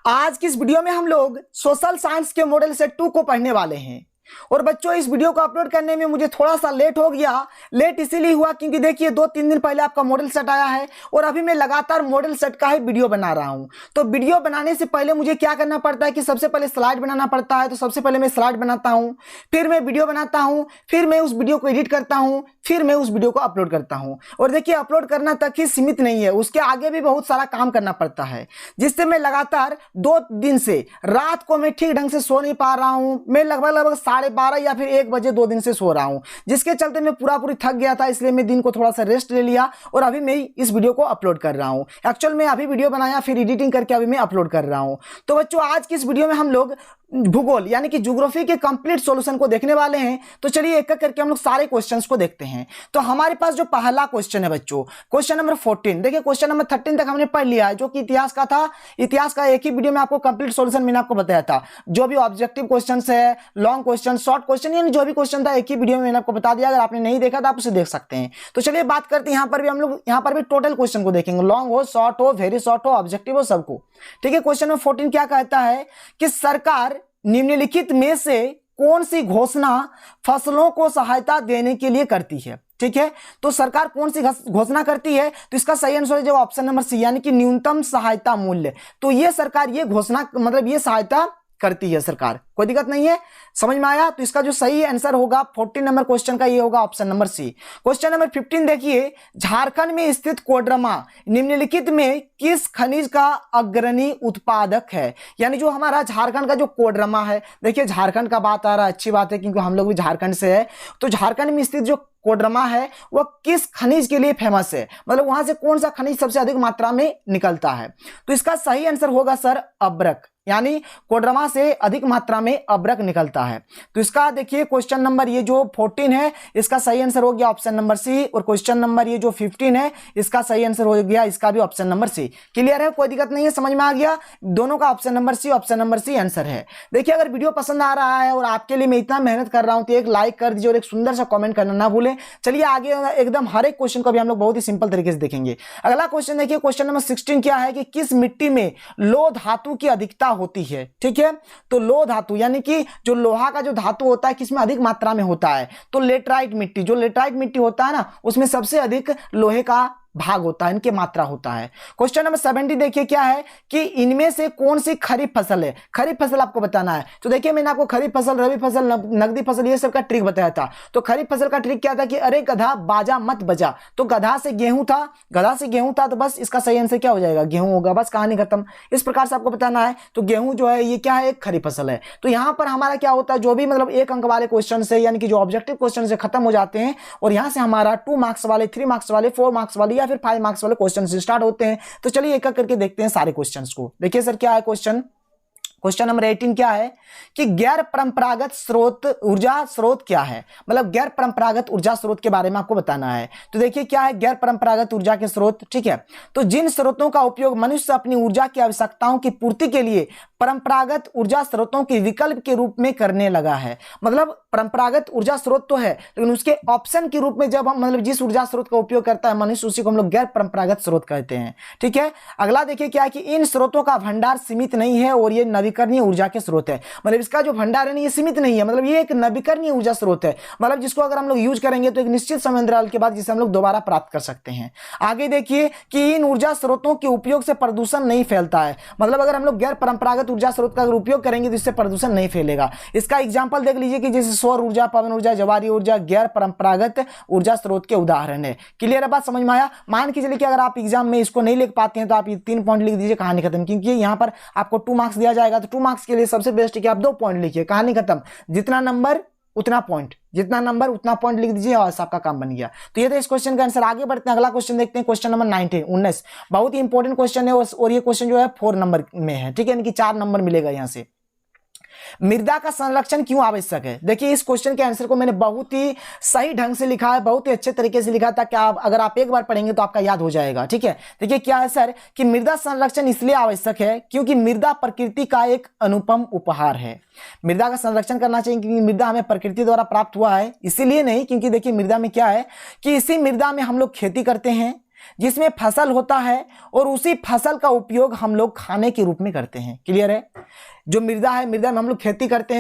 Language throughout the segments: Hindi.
आज की इस वीडियो में हम लोग सोशल साइंस के मॉडल सेट 2 को पढ़ने वाले हैं। और बच्चों, इस वीडियो को अपलोड करने में मुझे थोड़ा सा लेट हो गया। लेट इसीलिए हुआ क्योंकि देखिए 2-3 दिन पहले आपका मॉडल सेट आया है और अभी मैं लगातार मॉडल सेट का ही वीडियो बना रहा हूं। तो वीडियो बनाने से पहले मुझे क्या करना पड़ता है कि सबसे पहले स्लाइड बनाना पड़ता है। तो सबसे पहले मैं स्लाइड बनाता हूं, फिर मैं वीडियो बनाता हूं, फिर मैं उस वीडियो को एडिट करता हूं, फिर मैं उस वीडियो को अपलोड करता हूं। और देखिए, अपलोड करना तक ही सीमित नहीं है, उसके आगे भी बहुत सारा काम करना पड़ता है, जिससे मैं लगातार 2 दिन से रात को मैं ठीक ढंग से सो नहीं पा रहा हूं। मैं लगभग 12:30 या फिर 1 बजे 2 दिन से सो रहा हूं, जिसके चलते मैं पूरी थक गया था। इसलिए मैं दिन को थोड़ा सा रेस्ट ले लिया और अभी मैं इस वीडियो को अपलोड कर रहा हूं। एक्चुअल में अभी वीडियो बनाया, फिर एडिटिंग करके अभी मैं अपलोड कर रहा हूं। तो बच्चों, आज की इस वीडियो में हम लोग भूगोल यानी कि ज्योग्राफी के कंप्लीट सॉल्यूशन को देखने वाले हैं। तो चलिए एक एक करके हम लोग सारे क्वेश्चंस को देखते हैं। तो हमारे पास जो पहला क्वेश्चन है बच्चों, क्वेश्चन नंबर 14। देखिए, क्वेश्चन नंबर 13 तक हमने पढ़ लिया है, जो कि इतिहास का था। इतिहास का एक ही वीडियो में आपको कंप्लीट सॉल्यूशन मैंने आपको बताया था। जो भी ऑब्जेक्टिव क्वेश्चन है, लॉन्ग क्वेश्चन, शॉर्ट क्वेश्चन, यानी जो भी क्वेश्चन था एक ही वीडियो में मैंने आपको बता दिया। अगर आपने नहीं देखा तो आप उसे देख सकते हैं। तो चलिए बात करते हैं, यहाँ पर भी हम लोग यहाँ पर भी टोटल क्वेश्चन को देखेंगे, लॉन्ग हो, शॉर्ट हो, वेरी शॉर्ट हो, ऑब्जेक्टिव हो, सबको। ठीक है, क्वेश्चन नंबर 14 क्या कहता है कि सरकार निम्नलिखित में से कौन सी घोषणा फसलों को सहायता देने के लिए करती है। ठीक है, तो सरकार कौन सी घोषणा करती है? तो इसका सही आंसर है जो ऑप्शन नंबर सी, यानी कि न्यूनतम सहायता मूल्य। तो ये सरकार ये घोषणा मतलब ये सहायता करती है सरकार। कोई दिक्कत नहीं है, समझ में आया? तो इसका जो सही आंसर होगा 14 नंबर क्वेश्चन का ये होगा option number C. Question number 15 देखिए, झारखंड में स्थित कोडरमा निम्नलिखित में किस खनिज का अग्रणी उत्पादक है? यानी जो हमारा झारखंड का जो कोडरमा है, देखिए झारखंड का बात आ रहा है, अच्छी बात है क्योंकि हम लोग भी झारखंड से है। तो झारखंड में स्थित जो कोडरमा है वह किस खनिज के लिए फेमस है, मतलब वहां से कौन सा खनिज सबसे अधिक मात्रा में निकलता है? तो इसका सही आंसर होगा सर अब्रक, यानी कोडरमा से अधिक मात्रा में अब्रक निकलता है। तो इसका देखिए क्वेश्चन नंबर ये जो 14 है इसका सही आंसर हो गया ऑप्शन नंबर सी, और क्वेश्चन नंबर ये जो 15 है इसका सही आंसर हो गया इसका भी ऑप्शन नंबर सी। क्लियर है? कोई दिक्कत नहीं है, समझ में आ गया? दोनों का ऑप्शन नंबर सी आंसर है। देखिए, अगर वीडियो पसंद आ रहा है और आपके लिए मैं इतना मेहनत कर रहा हूं तो एक लाइक कर दीजिए और एक सुंदर सा कॉमेंट करना ना भूलें। चलिए आगे एकदम हर एक क्वेश्चन को भी हम लोग बहुत ही सिंपल तरीके से देखेंगे। अगला क्वेश्चन देखिए, क्वेश्चन नंबर 16 क्या है कि किस मिट्टी में लोह धातु की अधिकता होती है? ठीक है, तो लोह धातु यानी कि जो लोहा का जो धातु होता है किसमें अधिक मात्रा में होता है? तो लेटराइट मिट्टी, जो लेटराइट मिट्टी होता है ना, उसमें सबसे अधिक लोहे का भाग होता है, इनके मात्रा होता है। क्वेश्चन नंबर 70 देखिए क्या है कि इनमें से कौन सी खरीफ फसल है? खरीफ फसल आपको बताना है। तो देखिए, मैंने आपको खरीफ फसल, रबी फसल, नकदी फसल ये सब का ट्रिक बताया था। तो खरीफ फसल का ट्रिक क्या था कि अरे गधा बाजा मत बजा। तो गधा से गेहूं था, गधा से गेहूं था, तो बस इसका सही आंसर क्या हो जाएगा? गेहूं होगा, बस कहानी खत्म। इस प्रकार से आपको बताना है। तो गेहूं जो है ये क्या है? एक खरीफ फसल है। तो यहां पर हमारा क्या होता है, जो भी मतलब 1 अंक वाले क्वेश्चन से यानी कि जो ऑब्जेक्टिव क्वेश्चन से खत्म हो जाते हैं और यहां से हमारा 2 मार्क्स वाले, 3 मार्क्स वाले, 4 मार्क्स वाले या फिर 5 मार्क्स वाले क्वेश्चन से स्टार्ट होते हैं। तो चलिए एक एक करके देखते हैं सारे क्वेश्चंस को। देखिए सर क्या है क्वेश्चन नंबर 18 क्या है कि गैर परंपरागत स्रोत ऊर्जा स्रोत क्या है? मतलब गैर परंपरागत ऊर्जा स्रोत के बारे में आपको बताना है। तो देखिए क्या है गैर परंपरागत ऊर्जा के स्रोत। ठीक है, तो जिन स्रोतों का उपयोग मनुष्य अपनी ऊर्जा की आवश्यकताओं की पूर्ति के लिए परंपरागत ऊर्जा स्रोतों के विकल्प के रूप में करने लगा है। मतलब परंपरागत ऊर्जा स्रोत तो है, लेकिन उसके ऑप्शन के रूप में जब हम मतलब जिस ऊर्जा स्रोत का उपयोग करता है मनुष्य, उसी को हम लोग गैर परंपरागत स्रोत कहते हैं। ठीक है, अगला देखिए क्या है कि इन स्रोतों का भंडार सीमित नहीं है और ये नवीकरणीय ऊर्जा के स्रोत है। मतलब इसका जो भंडार है ये सीमित नहीं है, मतलब ये एक नवीकरणीय ऊर्जा स्रोत है। मतलब जिसको अगर हम लोग यूज करेंगे तो एक निश्चित समय अंतराल के बाद जिसे हम लोग दोबारा प्राप्त कर सकते हैं। आगे देखिए कि इन ऊर्जा स्रोतों के उपयोग से प्रदूषण नहीं फैलता है। मतलब अगर हम लोग गैर परंपरागत ऊर्जा स्रोत का उपयोग करेंगे तो इससे प्रदूषण नहीं फैलेगा। इसका एग्जांपल देख लीजिए कि जैसे सौर ऊर्जा, पवन ऊर्जा, जवारी ऊर्जा गैर परंपरागत ऊर्जा स्रोत के उदाहरण है। क्लियर है बात, समझ में आया? मान के चलिए कि अगर आप एग्जाम में इसको नहीं लिख पाते हैं तो आप ये 3 पॉइंट लिख दीजिए, कहानी खत्म। क्योंकि यहाँ पर आपको 2 मार्क्स दिया जाएगा, तो 2 मार्क्स के लिए सबसे बेस्ट है कि आप 2 पॉइंट लिखिए, कहानी खत्म। जितना नंबर उतना पॉइंट, जितना नंबर उतना पॉइंट लिख दीजिए और आपका काम बन गया। तो ये तो इस क्वेश्चन का आंसर। आगे बढ़ते हैं, अगला क्वेश्चन देखते हैं, क्वेश्चन नंबर 19। बहुत ही इंपॉर्टेंट क्वेश्चन है और ये क्वेश्चन जो है 4 नंबर में है। ठीक है, यानी कि 4 नंबर मिलेगा यहां से। मृदा का संरक्षण क्यों आवश्यक है? देखिए इस क्वेश्चन के आंसर को मैंने बहुत ही सही ढंग से लिखा है, बहुत ही अच्छे तरीके से लिखा था कि अगर आप एक बार पढ़ेंगे तो आपका याद हो जाएगा। ठीक है, देखिए क्या है सर कि मृदा संरक्षण इसलिए आवश्यक है क्योंकि मृदा प्रकृति का एक अनुपम उपहार है। मृदा का संरक्षण करना चाहिए क्योंकि मृदा हमें प्रकृति द्वारा प्राप्त हुआ है, इसीलिए नहीं क्योंकि देखिए मृदा में क्या है कि इसी मृदा में हम लोग खेती करते हैं, जिसमें फसल होता है और उसी फसल का उपयोग हम लोग खाने के रूप में करते हैं। क्लियर है? जो मृदा है, मृदा में हम लोग खेती करते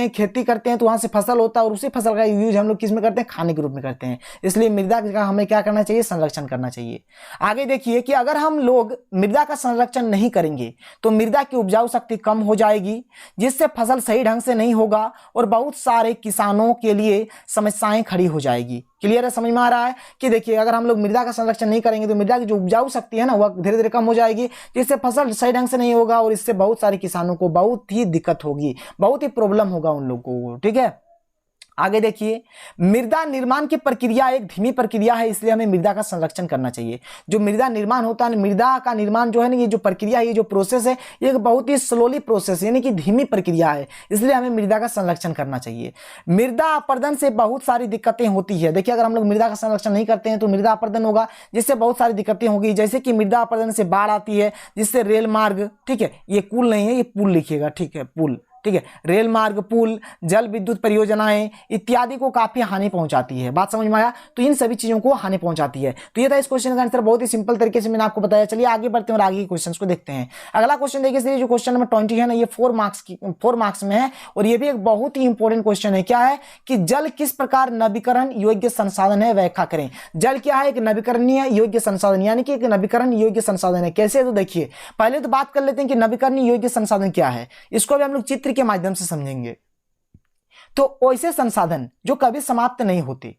हैं तो वहां से फसल होता है और उसी फसल का यूज हम लोग किस में करते हैं? खाने के रूप में करते हैं। इसलिए मृदा का हमें क्या करना चाहिए? संरक्षण करना चाहिए। आगे देखिए कि अगर हम लोग मृदा का संरक्षण नहीं करेंगे तो मृदा की उपजाऊ शक्ति कम हो जाएगी, जिससे फसल सही ढंग से नहीं होगा और बहुत सारे किसानों के लिए समस्याएं खड़ी हो जाएगी। क्लियर है? समझ में आ रहा है कि देखिए अगर हम लोग मृदा का संरक्षण नहीं करेंगे तो मृदा की जो उपजाऊ शक्ति है ना वह धीरे धीरे कम हो जाएगी, जिससे फसल सही ढंग से नहीं होगा और इससे बहुत सारे किसानों को बहुत ही दिक्कत होगी, बहुत ही प्रॉब्लम होगा उन लोगों को। ठीक है? आगे देखिए, मृदा निर्माण की प्रक्रिया एक धीमी प्रक्रिया है, इसलिए हमें मृदा का संरक्षण करना चाहिए। जो मृदा निर्माण होता है, मृदा का निर्माण जो है ना, ये जो प्रक्रिया है, ये जो प्रोसेस है, ये एक बहुत ही स्लोली प्रोसेस है, यानी कि धीमी प्रक्रिया है, इसलिए हमें मृदा का संरक्षण करना चाहिए। मृदा अपरदन से बहुत सारी दिक्कतें होती है। देखिए अगर हम लोग मृदा का संरक्षण नहीं करते हैं तो मृदा अपरदन होगा, जिससे बहुत सारी दिक्कतें होगी, जैसे कि मृदा अपरदन से बाढ़ आती है, जिससे रेल मार्ग, ठीक है, ये पुल नहीं है, ये पुल लिखिएगा, ठीक है, पुल, ठीक है, रेल मार्ग, पुल, जल विद्युत परियोजनाएं इत्यादि को काफी हानि पहुंचाती है। बात समझ में आया? तो इन सभी चीजों को हानि पहुंचाती है। तो ये था इस क्वेश्चन का आंसर, बहुत ही सिंपल तरीके से मैंने आपको बताया। चलिए आगे बढ़ते हैं और आगे के क्वेश्चंस को देखते हैं। अगला क्वेश्चन देखिए, जो क्वेश्चन नंबर 20 है ना, ये 4 मार्क्स में है और ये भी एक बहुत ही इंपॉर्टेंट क्वेश्चन है। क्या है कि जल किस प्रकार नवीकरण योग्य संसाधन है, व्याख्या करें। जल क्या है? एक नवीकरणीय योग्य संसाधन, यानी कि एक नवीकरण योग्य संसाधन है। कैसे? तो देखिए पहले तो बात कर लेते हैं कि नवीकरणीय योग्य संसाधन क्या है। इसको भी हम लोग चित्र के माध्यम से समझेंगे। तो ऐसे संसाधन जो कभी समाप्त नहीं होते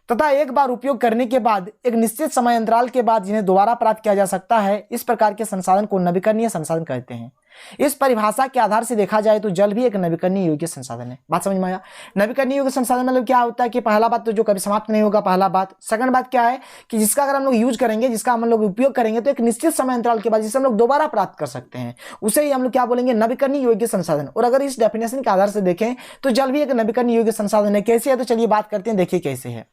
तथा एक बार उपयोग करने के बाद एक निश्चित समय अंतराल के बाद जिन्हें दोबारा प्राप्त किया जा सकता है, इस प्रकार के संसाधन को नवीकरणीय संसाधन कहते हैं। इस परिभाषा के आधार से देखा जाए तो जल भी एक नवीकरणीय योग्य संसाधन है। बात समझ में आया? नवीकरणीय योग्य संसाधन मतलब क्या होता है कि पहला बात तो जो कभी समाप्त नहीं होगा, पहला बात। सेकंड बात क्या है कि जिसका अगर हम लोग यूज करेंगे, जिसका हम लोग उपयोग करेंगे तो एक निश्चित समय अंतराल के बाद जिसे हम लोग दोबारा प्राप्त कर सकते हैं, उसे ही हम लोग क्या बोलेंगे? नवीकरणीय योग्य संसाधन। और अगर इस डेफिनेशन के आधार से देखें तो जल भी एक नवीकरणीय योग्य संसाधन है। कैसे है? तो चलिए बात करते हैं, देखिए कैसे है।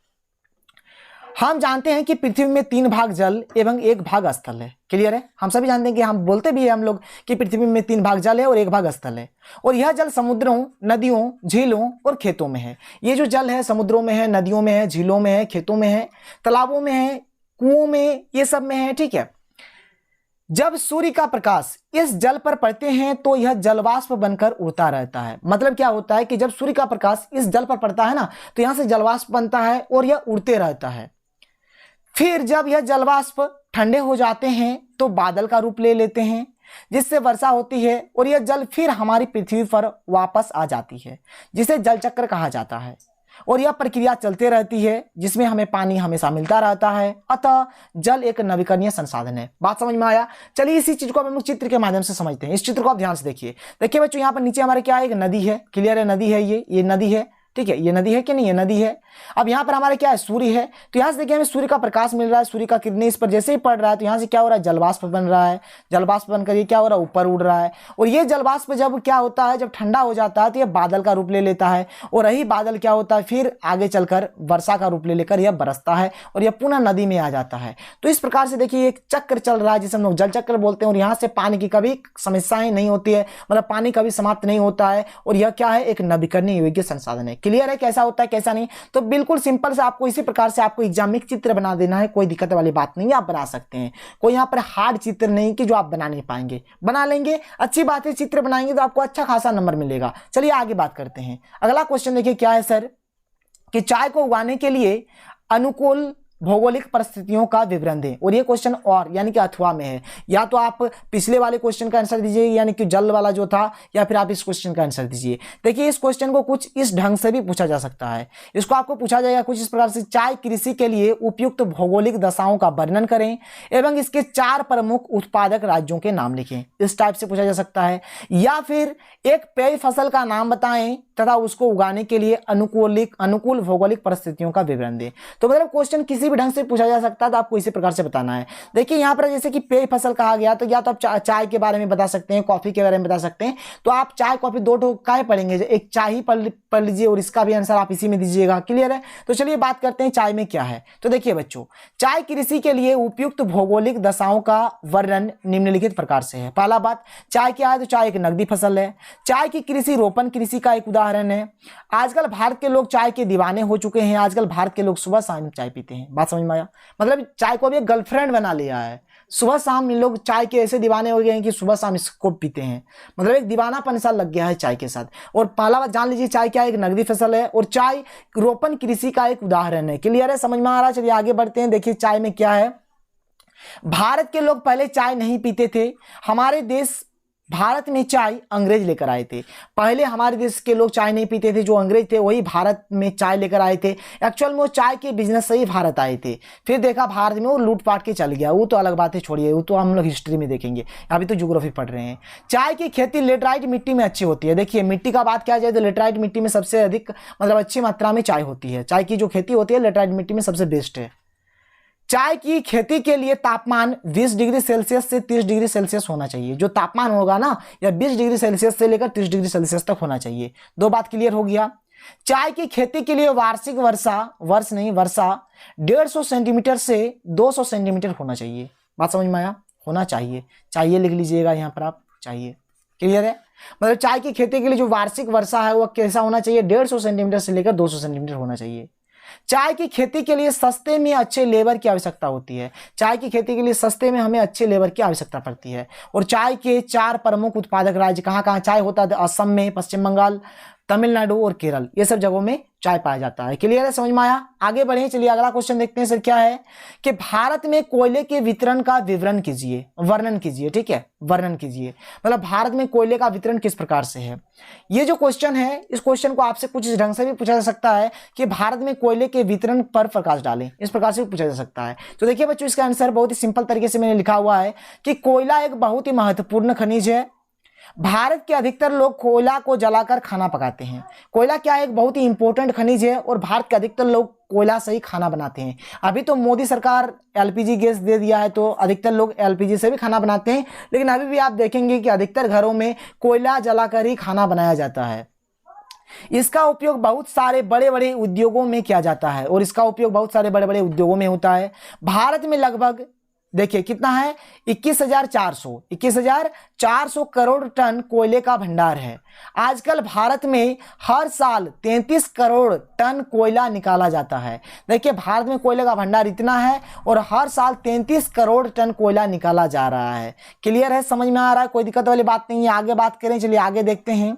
हम जानते हैं कि पृथ्वी में 3 भाग जल एवं 1 भाग स्थल है। क्लियर है? हम सभी जानते हैं कि हम बोलते भी है हम लोग कि पृथ्वी में 3 भाग जल है और 1 भाग स्थल है, और यह जल समुद्रों, नदियों, झीलों और खेतों में है। ये जो जल है समुद्रों में है, नदियों में है, झीलों में है, खेतों में है, तालाबों में है, कुओं में, ये सब में है। ठीक है? जब सूर्य का प्रकाश इस जल पर पड़ते हैं तो यह जलवाष्प बनकर उड़ता रहता है। मतलब क्या होता है कि जब सूर्य का प्रकाश इस जल पर पड़ता है ना तो यहां से जलवाष्प बनता है और यह उड़ते रहता है। फिर जब यह जलवाष्प ठंडे हो जाते हैं तो बादल का रूप ले लेते हैं, जिससे वर्षा होती है और यह जल फिर हमारी पृथ्वी पर वापस आ जाती है, जिसे जल चक्र कहा जाता है। और यह प्रक्रिया चलते रहती है, जिसमें हमें पानी हमेशा मिलता रहता है। अतः जल एक नवीकरणीय संसाधन है। बात समझ में आया? चलिए इसी चीज को हम लोग चित्र के माध्यम से समझते हैं। इस चित्र को आप ध्यान से देखिए। देखिए बच्चों, यहाँ पर नीचे हमारे क्या है? एक नदी है। क्लियर है? नदी है, ये नदी है। ठीक है, ये नदी है कि नहीं? ये नदी है। अब यहाँ पर हमारे क्या है? सूर्य है। तो यहाँ से देखिए हमें सूर्य का प्रकाश मिल रहा है, सूर्य का किरणें इस पर जैसे ही पड़ रहा है तो यहाँ से क्या हो रहा है? जलवाष्प बन रहा है। जलवाष्प बनकर ये क्या हो रहा है? ऊपर उड़ रहा है। और ये जलवाष्प जब क्या होता है? जब ठंडा हो जाता है तो ये बादल का रूप ले लेता है, और यही बादल क्या होता है? फिर आगे चलकर वर्षा का रूप ले लेकर यह बरसता है और यह पुनः नदी में आ जाता है। तो इस प्रकार से देखिए एक चक्र चल रहा है जिसे हम लोग जल चक्र बोलते हैं, और यहाँ से पानी की कभी समस्याएं नहीं होती है, मतलब पानी कभी समाप्त नहीं होता है। और यह क्या है? एक नवीकरणीय योग्य संसाधन है। क्लियर है? कैसा होता है कैसा नहीं? तो बिल्कुल सिंपल से आपको इसी प्रकार से आपको एग्जाम में चित्र बना देना है। कोई दिक्कत वाली बात नहीं है, आप बना सकते हैं। कोई यहाँ पर हार्ड चित्र नहीं कि जो आप बना नहीं पाएंगे, बना लेंगे। अच्छी बात है, चित्र बनाएंगे तो आपको अच्छा खासा नंबर मिलेगा। चलिए आगे बात करते हैं। अगला क्वेश्चन देखिए क्या है सर, कि चाय को उगाने के लिए अनुकूल भौगोलिक परिस्थितियों का विवरण दें। और ये क्वेश्चन और यानी कि अथवा में है। या तो आप पिछले वाले क्वेश्चन का आंसर दीजिए, यानी कि जल वाला जो था, या फिर आप इस क्वेश्चन का आंसर दीजिए। देखिए इस क्वेश्चन को कुछ इस ढंग से भी पूछा जा सकता है। इसको आपको पूछा जाएगा कुछ इस प्रकार से, चाय कृषि के लिए उपयुक्त भौगोलिक दशाओं का वर्णन करें एवं इसके 4 प्रमुख उत्पादक राज्यों के नाम लिखें। इस टाइप से पूछा जा सकता है। या फिर एक पेय फसल का नाम बताएं तथा उसको उगाने के लिए अनुकूल भौगोलिक परिस्थितियों का विवरण दें। तो मतलब क्वेश्चन किसी भी ढंग से पूछा जा सकता है, तो आपको इसी प्रकार से बताना है। देखिए यहाँ पर जैसे कि पेय फसल कहा गया, तो या तो आप चाय के बारे में बता सकते हैं, कॉफी के बारे में बता सकते हैं। तो आप चाय कॉफी दो ठो काहे पढ़ेंगे? एक चाय ही पढ़ लीजिए और इसका भी आंसर आप इसी में दीजिएगा। क्लियर है? तो चलिए बात करते हैं चाय में क्या है। तो देखिए बच्चों, चाय कृषि के लिए उपयुक्त भौगोलिक दशाओं का वर्णन निम्नलिखित प्रकार से है। पहला बात, चाय क्या है? तो चाय एक नगदी फसल है। चाय की कृषि रोपण कृषि का एक उदाहरण उदाहरण है। आजकल भारत के लोग चाय के दीवाने हो चुके हैं। आजकल भारत के लोग सुबह शाम चाय पीते हैं। बात समझ में आया? मतलब चाय को भी एक गर्लफ्रेंड बना लिया है। सुबह शाम इन लोग चाय के ऐसे दीवाने हो गए हैं कि सुबह शाम इसको पीते हैं। मतलब एक दीवानापन सा लग गया है चाय के साथ। और पहला बात जान लीजिए, चाय क्या है? एक नगदी फसल है और चाय रोपण कृषि का एक उदाहरण है। क्लियर है? समझ में आ रहा है? चलिए आगे बढ़ते हैं। देखिए चाय में क्या है। भारत के लोग पहले चाय नहीं पीते थे। हमारे देश भारत में चाय अंग्रेज लेकर आए थे। पहले हमारे देश के लोग चाय नहीं पीते थे, जो अंग्रेज थे वही भारत में चाय लेकर आए थे। एक्चुअल में वो चाय के बिजनेस से ही भारत आए थे। फिर देखा भारत में वो लूटपाट के चल गया, वो तो अलग बात है, छोड़िए, वो तो हम लोग हिस्ट्री में देखेंगे, अभी तो ज्योग्राफी पढ़ रहे हैं। चाय की खेती लेटराइट मिट्टी में अच्छी होती है। देखिए मिट्टी का बात किया जाए तो लेटराइट मिट्टी में सबसे अधिक मतलब अच्छी मात्रा में चाय होती है। चाय की जो खेती होती है लेटराइट मिट्टी में सबसे बेस्ट है। चाय की खेती के लिए तापमान 20 डिग्री सेल्सियस से 30 डिग्री सेल्सियस होना चाहिए। जो तापमान होगा ना, या 20 डिग्री सेल्सियस से लेकर 30 डिग्री सेल्सियस तक होना चाहिए। दो बात क्लियर हो गया। चाय की खेती के लिए वार्षिक वर्षा 150 सेंटीमीटर से 200 सेंटीमीटर होना चाहिए। बात समझ में आया? होना चाहिए लिख लीजिएगा यहाँ पर आप, चाहिए। क्लियर है? मतलब चाय की खेती के लिए जो वार्षिक वर्षा है वो कैसा होना चाहिए? 150 सेंटीमीटर से लेकर 200 सेंटीमीटर होना चाहिए। चाय की खेती के लिए सस्ते में अच्छे लेबर की आवश्यकता होती है। चाय की खेती के लिए सस्ते में हमें अच्छे लेबर की आवश्यकता पड़ती है। और चाय के 4 प्रमुख उत्पादक राज्य कहाँ कहाँ चाय होता है? असम में, पश्चिम बंगाल, तमिलनाडु और केरल, ये सब जगहों में चाय पाया जाता है। क्लियर है? समझ में आया? आगे बढ़े, चलिए अगला क्वेश्चन देखते हैं। सर क्या है कि भारत में कोयले के वितरण का वर्णन कीजिए। ठीक है, वर्णन कीजिए। मतलब भारत में कोयले का वितरण किस प्रकार से है। ये जो क्वेश्चन है, इस क्वेश्चन को आपसे कुछ इस ढंग से भी पूछा जा सकता है कि भारत में कोयले के वितरण पर प्रकाश डालें, इस प्रकार से भी पूछा जा सकता है। तो देखिए बच्चों, इसका आंसर बहुत ही सिंपल तरीके से मैंने लिखा हुआ है कि कोयला एक बहुत ही महत्वपूर्ण खनिज है। भारत के अधिकतर लोग कोयला को जलाकर खाना पकाते हैं। कोयला क्या है? एक बहुत ही इंपॉर्टेंट खनिज है और भारत के अधिकतर लोग कोयला से ही खाना बनाते हैं। अभी तो मोदी सरकार एलपीजी गैस दे दिया है तो अधिकतर लोग एलपीजी से भी खाना बनाते हैं, लेकिन अभी भी आप देखेंगे कि अधिकतर घरों में कोयला जलाकर ही खाना बनाया जाता है। इसका उपयोग बहुत सारे बड़े बड़े उद्योगों में किया जाता है और इसका उपयोग बहुत सारे बड़े बड़े उद्योगों में होता है। भारत में लगभग देखिए कितना है? 21,400 करोड़ टन कोयले का भंडार है। आजकल भारत में हर साल 33 करोड़ टन कोयला निकाला जाता है। देखिए भारत में कोयले का भंडार इतना है और हर साल 33 करोड़ टन कोयला निकाला जा रहा है। क्लियर है? समझ में आ रहा है? कोई दिक्कत वाली बात नहीं है। आगे बात करें, चलिए आगे देखते हैं।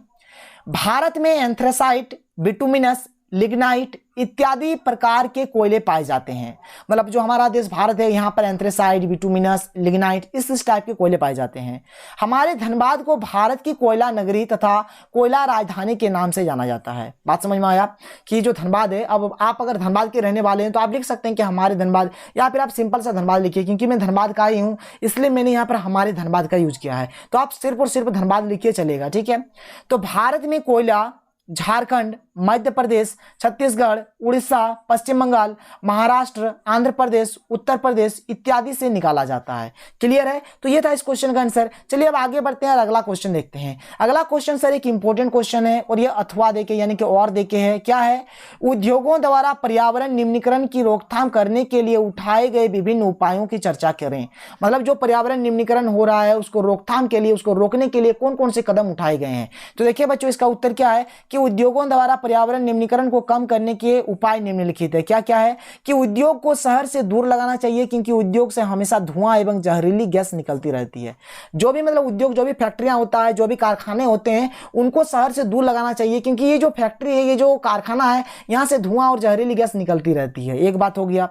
भारत में एंथ्रेसाइट, बिटुमिनस, लिग्नाइट इत्यादि प्रकार के कोयले पाए जाते हैं। मतलब जो हमारा देश भारत है, यहाँ पर एंथ्रेसाइट, बिटुमिनस, लिग्नाइट इस टाइप के कोयले पाए जाते हैं। हमारे धनबाद को भारत की कोयला नगरी तथा कोयला राजधानी के नाम से जाना जाता है। बात समझ में आया कि जो धनबाद है, अब आप अगर धनबाद के रहने वाले हैं तो आप लिख सकते हैं कि हमारे धनबाद, या फिर आप सिंपल सा धनबाद लिखिए, क्योंकि मैं धनबाद का ही हूँ इसलिए मैंने यहाँ पर हमारे धनबाद का यूज किया है। तो आप सिर्फ और सिर्फ धनबाद लिखिए, चलेगा। ठीक है? तो भारत में कोयला झारखंड, मध्य प्रदेश, छत्तीसगढ़, उड़ीसा, पश्चिम बंगाल, महाराष्ट्र, आंध्र प्रदेश, उत्तर प्रदेश इत्यादि से निकाला जाता है। क्लियर है? तो ये था इस क्वेश्चन का आंसर। चलिए अब आगे बढ़ते हैं और अगला क्वेश्चन देखते हैं। अगला क्वेश्चन सर एक इंपॉर्टेंट क्वेश्चन है और ये अथवा देके यानी कि और देके है। क्या है? उद्योगों द्वारा पर्यावरण निम्नीकरण की रोकथाम करने के लिए उठाए गए विभिन्न उपायों की चर्चा करें। मतलब जो पर्यावरण निम्नीकरण हो रहा है उसको रोकथाम के लिए, उसको रोकने के लिए कौन कौन से कदम उठाए गए हैं। तो देखिए बच्चों, इसका उत्तर क्या है कि उद्योगों द्वारा पर्यावरण निम्नीकरण को कम करने के उपाय निम्नलिखित है। क्या क्या है कि उद्योग को शहर से दूर लगाना चाहिए, क्योंकि उद्योग से हमेशा धुआं एवं जहरीली गैस निकलती रहती है। जो भी मतलब उद्योग, जो भी फैक्ट्रियां होता है, जो भी कारखाने होते हैं, उनको शहर से दूर लगाना चाहिए, क्योंकि ये जो फैक्ट्री है, ये जो कारखाना है, यहां से धुआं और जहरीली गैस निकलती रहती है। एक बात हो गया।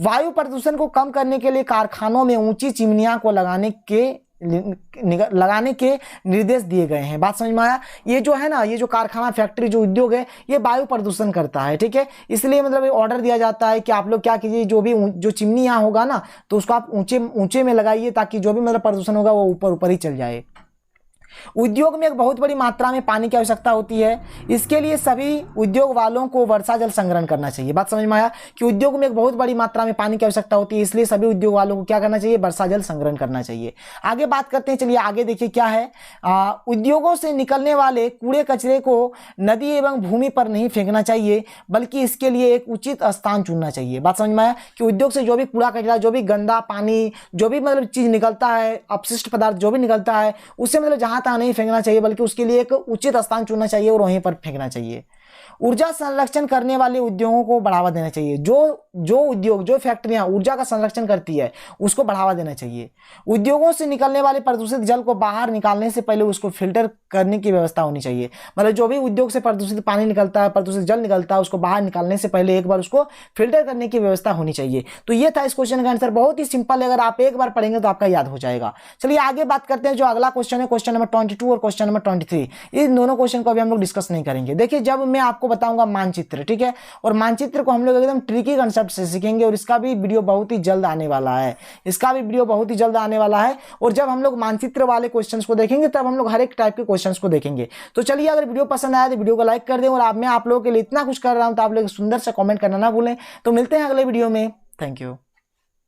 वायु प्रदूषण को कम करने के लिए कारखानों में ऊंची चिमनियां को लगाने के निर्देश दिए गए हैं। बात समझ में आया? ये जो है ना, ये जो कारखाना, फैक्ट्री, जो उद्योग है, ये वायु प्रदूषण करता है। ठीक है? इसलिए मतलब ये ऑर्डर दिया जाता है कि आप लोग क्या कीजिए, जो चिमनी यहाँ होगा ना, तो उसको आप ऊंचे में लगाइए, ताकि जो भी मतलब प्रदूषण होगा वो ऊपर ऊपर ही चल जाए। उद्योग में एक बहुत बड़ी मात्रा में पानी की आवश्यकता होती है। इसके लिए सभी उद्योग वालों को वर्षा जल संग्रहण करना चाहिए। बात समझ में आया कि उद्योग में एक बहुत बड़ी मात्रा में पानी की आवश्यकता होती है, इसलिए सभी उद्योग वालों को क्या करना चाहिए? वर्षा जल संग्रहण करना चाहिए। आगे बात करते हैं, चलिए आगे देखिए क्या है। उद्योगों से निकलने वाले कूड़े कचरे को नदी एवं भूमि पर नहीं फेंकना चाहिए, बल्कि इसके लिए एक उचित स्थान चुनना चाहिए। बात समझ में आया कि उद्योग से जो भी कूड़ा कचरा, जो भी गंदा पानी, जो भी मतलब चीज निकलता है, अपशिष्ट पदार्थ जो भी निकलता है, उससे मतलब जहां तहाँ नहीं फेंकना चाहिए, बल्कि उसके लिए एक उचित स्थान चुनना चाहिए और वहीं पर फेंकना चाहिए। ऊर्जा संरक्षण करने वाले उद्योगों को बढ़ावा देना चाहिए। जो उद्योग, जो फैक्ट्रियां ऊर्जा का संरक्षण करती है उसको बढ़ावा देना चाहिए। उद्योगों से निकलने वाले प्रदूषित जल को बाहर निकालने से पहले उसको फिल्टर करने की व्यवस्था होनी चाहिए। मतलब जो भी उद्योग से प्रदूषित पानी निकलता है, प्रदूषित जल निकलता है, उसको बाहर निकालने से पहले एक बार उसको फिल्टर करने की व्यवस्था होनी चाहिए। तो ये था इस क्वेश्चन का आंसर, बहुत ही सिंपल है, अगर आप एक बार पढ़ेंगे तो आपका याद हो जाएगा। चलिए आगे बात करते हैं, जो अगला क्वेश्चन है क्वेश्चन नंबर 22 और क्वेश्चन नंबर 23। इन दोनों क्वेश्चन को अभी हम लोग डिस्कस नहीं करेंगे। देखिए जब मैं आपको बताऊंगा मानचित्र, ठीक है, और मानचित्र को हम लोग एकदम ट्रिकी कंसेप्ट से सीखेंगे, और इसका भी वीडियो बहुत ही जल्द आने वाला है, इसका भी वीडियो बहुत ही जल्द आने वाला है। और जब हम लोग मानचित्र वाले क्वेश्चंस को देखेंगे तब हम लोग हर एक टाइप के क्वेश्चंस को देखेंगे। तो चलिए अगर वीडियो पसंद आया तो वीडियो को लाइक कर दें, और मैं आप लोगों के लिए इतना कुछ कर रहा हूं तो आप लोग सुंदर से कमेंट करना ना भूलें। तो मिलते हैं अगले वीडियो में, थैंक यू।